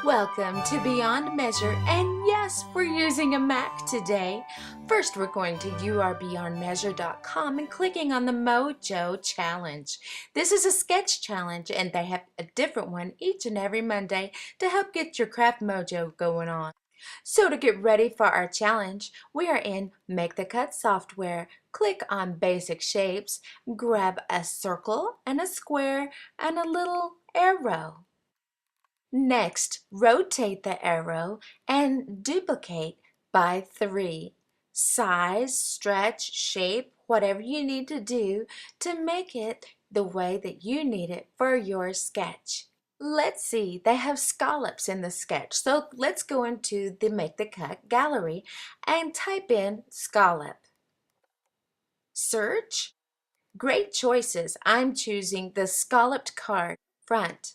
Welcome to Beyond Measure, and yes, we're using a Mac today. First, we're going to yourbeyondmeasure.com and clicking on the Mojo Challenge. This is a sketch challenge, and they have a different one each and every Monday to help get your craft mojo going on. So to get ready for our challenge, we are in Make the Cut software. Click on Basic Shapes, grab a circle and a square and a little arrow. Next, rotate the arrow and duplicate by 3. Size, stretch, shape, whatever you need to do to make it the way that you need it for your sketch. Let's see, they have scallops in the sketch. So let's go into the Make the Cut gallery and type in scallop. Search. Great choices. I'm choosing the scalloped card front,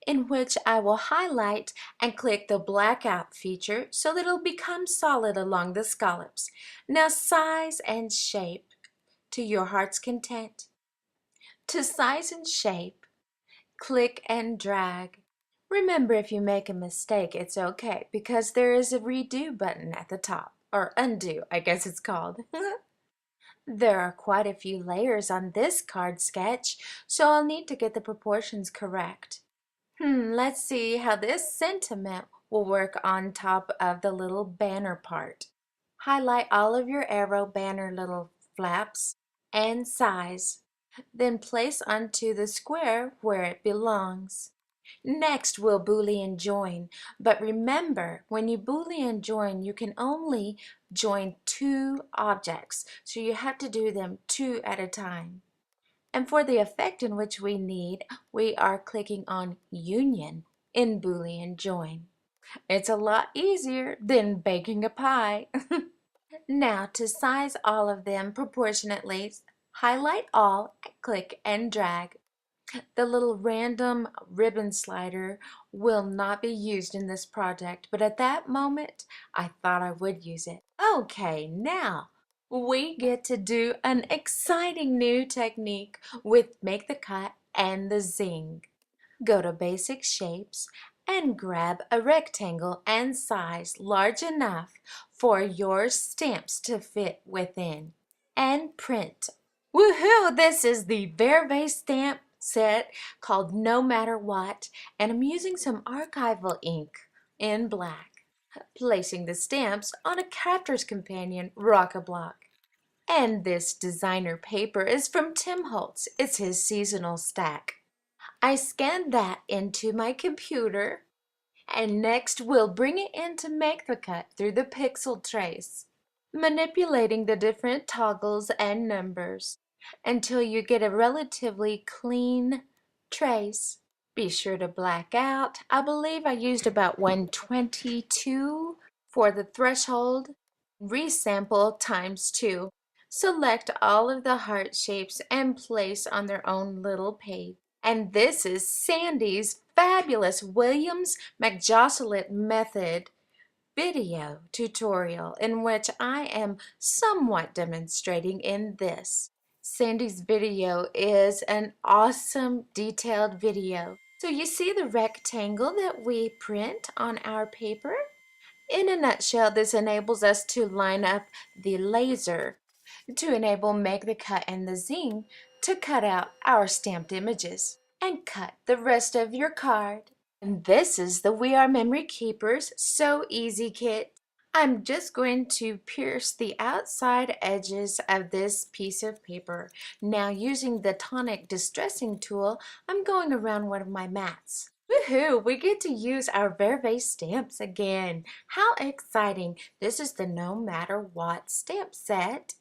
in which I will highlight and click the blackout feature so that it'll become solid along the scallops. Now size and shape to your heart's content. To size and shape, click and drag. Remember, if you make a mistake, it's okay because there is a redo button at the top, or undo, I guess it's called. There are quite a few layers on this card sketch, so I'll need to get the proportions correct. Let's see how this sentiment will work on top of the little banner part. Highlight all of your arrow banner little flaps and size. Then place onto the square where it belongs. Next, we'll Boolean join, but remember, when you Boolean join, you can only join 2 objects, so you have to do them 2 at a time. And for the effect in which we need, we are clicking on Union in Boolean join. It's a lot easier than baking a pie. Now, to size all of them proportionately, highlight all, click and drag. The little random ribbon slider will not be used in this project, but at that moment, I thought I would use it. Okay, now we get to do an exciting new technique with Make the Cut and the Zing. Go to Basic Shapes and grab a rectangle and size large enough for your stamps to fit within and print. Woohoo! This is the Verve stamp set called No Matter What, and I'm using some archival ink in black, placing the stamps on a Crafter's Companion rock-a-block. And this designer paper is from Tim Holtz. It's his seasonal stack. I scanned that into my computer, and next we'll bring it in to Make the Cut through the pixel trace, manipulating the different toggles and numbers until you get a relatively clean trace. Be sure to black out. I believe I used about 122 for the threshold. Resample times 2. Select all of the heart shapes and place on their own little page. And this is Sandy's fabulous Williams McJosselet method video tutorial in which I am somewhat demonstrating in this. Sandy's video is an awesome detailed video. So you see the rectangle that we print on our paper? In a nutshell, this enables us to line up the laser to enable Make the Cut and the Zing to cut out our stamped images and cut the rest of your card. And this is the We Are Memory Keepers So Easy kit. I'm just going to pierce the outside edges of this piece of paper. Now, using the tonic distressing tool, I'm going around one of my mats. Woohoo! We get to use our Verve stamps again. How exciting! This is the No Matter What stamp set.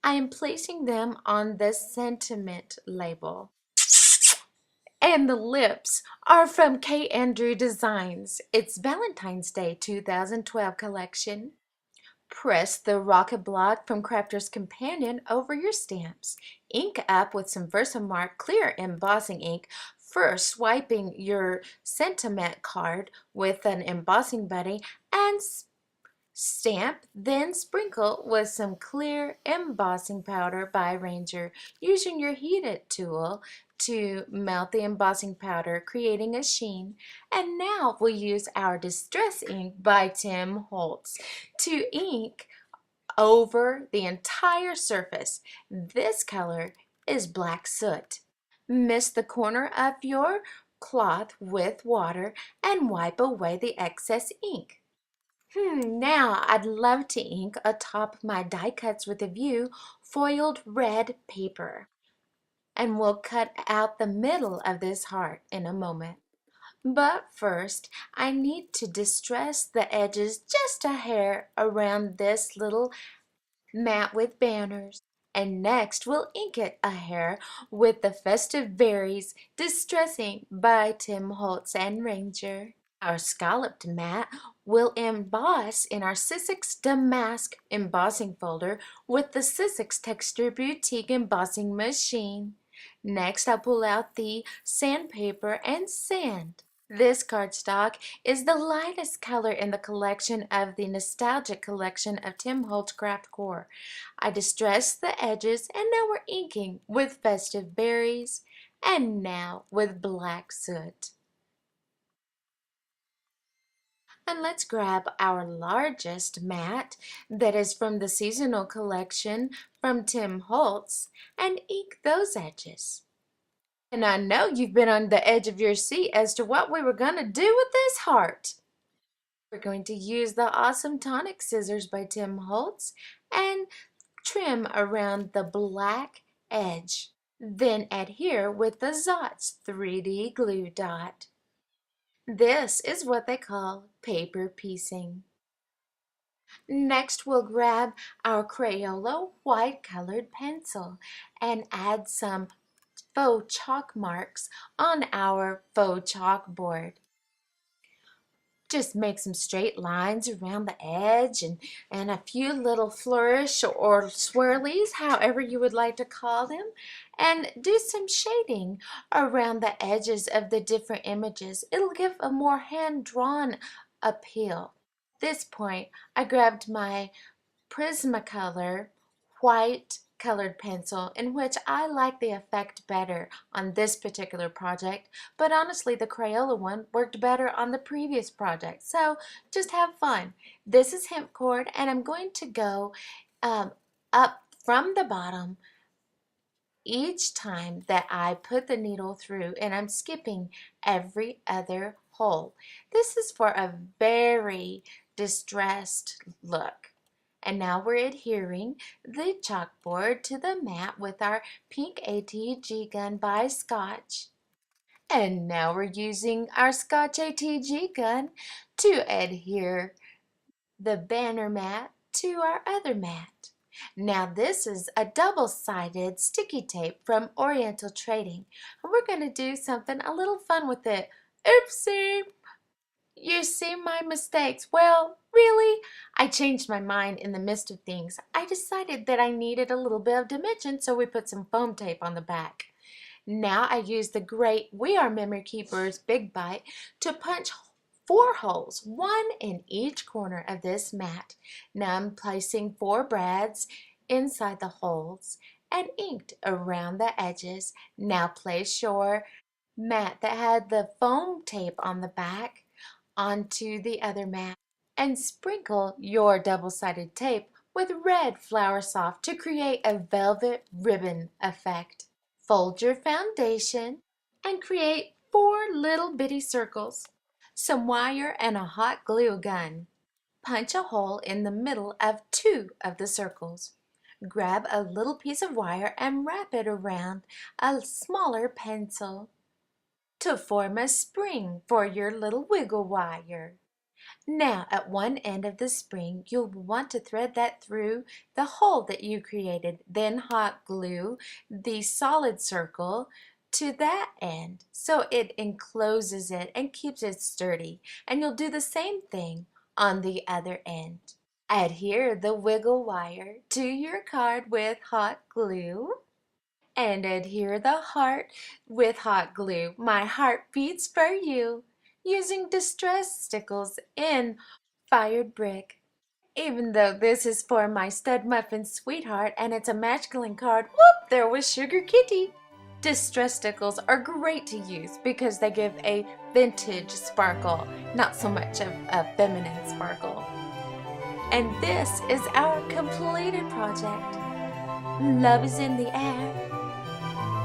I am placing them on the sentiment label. And the lips are from K. Andrew Designs. It's Valentine's Day 2012 collection. Press the rocket block from Crafter's Companion over your stamps. Ink up with some Versamark clear embossing ink, first swiping your sentiment card with an embossing buddy and stamp, then sprinkle with some clear embossing powder by Ranger using your heated tool to melt the embossing powder, creating a sheen. And now we'll use our Distress ink by Tim Holtz to ink over the entire surface. This color is black soot. Mist the corner of your cloth with water and wipe away the excess ink. Now I'd love to ink atop my die cuts with a view foiled red paper. And we'll cut out the middle of this heart in a moment. But first, I need to distress the edges just a hair around this little mat with banners. And next, we'll ink it a hair with the festive berries, Distressing by Tim Holtz and Ranger. Our scalloped mat will emboss in our Sizzix Damask embossing folder with the Sizzix Texture Boutique embossing machine. Next, I'll pull out the sandpaper and sand. This cardstock is the lightest color in the collection of the nostalgic collection of Tim Holtz Craft Core. I distressed the edges and now we're inking with festive berries and now with black soot. And let's grab our largest mat that is from the seasonal collection from Tim Holtz and ink those edges. And I know you've been on the edge of your seat as to what we were going to do with this heart. We're going to use the Awesome Tonic Scissors by Tim Holtz and trim around the black edge. Then adhere with the Zotz 3D glue dot. This is what they call paper piecing. Next, we'll grab our Crayola white colored pencil and add some faux chalk marks on our faux chalkboard. Just make some straight lines around the edge and a few little flourish or swirlies, however you would like to call them, and do some shading around the edges of the different images. It'll give a more hand-drawn appeal. At this point, I grabbed my Prismacolor white colored pencil, in which I like the effect better on this particular project, but honestly the Crayola one worked better on the previous project, so just have fun. This is hemp cord and I'm going to go up from the bottom each time that I put the needle through, and I'm skipping every other hole. This is for a very distressed look. And now we're adhering the chalkboard to the mat with our pink ATG gun by Scotch. And now we're using our Scotch ATG gun to adhere the banner mat to our other mat. Now this is a double-sided sticky tape from Oriental Trading. And we're going to do something a little fun with it. Oopsie! You see my mistakes. Well, really, I changed my mind in the midst of things. I decided that I needed a little bit of dimension, so we put some foam tape on the back. Now I use the great We Are Memory Keepers Big Bite to punch 4 holes, one in each corner of this mat. Now I'm placing 4 brads inside the holes and inked around the edges. Now place your mat that had the foam tape on the back onto the other mat and sprinkle your double-sided tape with red Flower Soft to create a velvet ribbon effect. Fold your foundation and create 4 little bitty circles, some wire and a hot glue gun. Punch a hole in the middle of 2 of the circles. Grab a little piece of wire and wrap it around a smaller pencil to form a spring for your little wiggle wire. Now at one end of the spring, you'll want to thread that through the hole that you created, then hot glue the solid circle to that end so it encloses it and keeps it sturdy. And you'll do the same thing on the other end. Adhere the wiggle wire to your card with hot glue and adhere the heart with hot glue. My heart beats for you using distress stickles in fired brick. Even though this is for my stud muffin sweetheart and it's a masculine card, whoop, there was Sugar Kitty. Distress stickles are great to use because they give a vintage sparkle, not so much of a feminine sparkle. And this is our completed project. Love is in the air.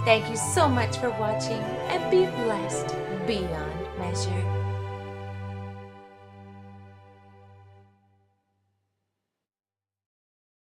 Thank you so much for watching, and be blessed beyond measure.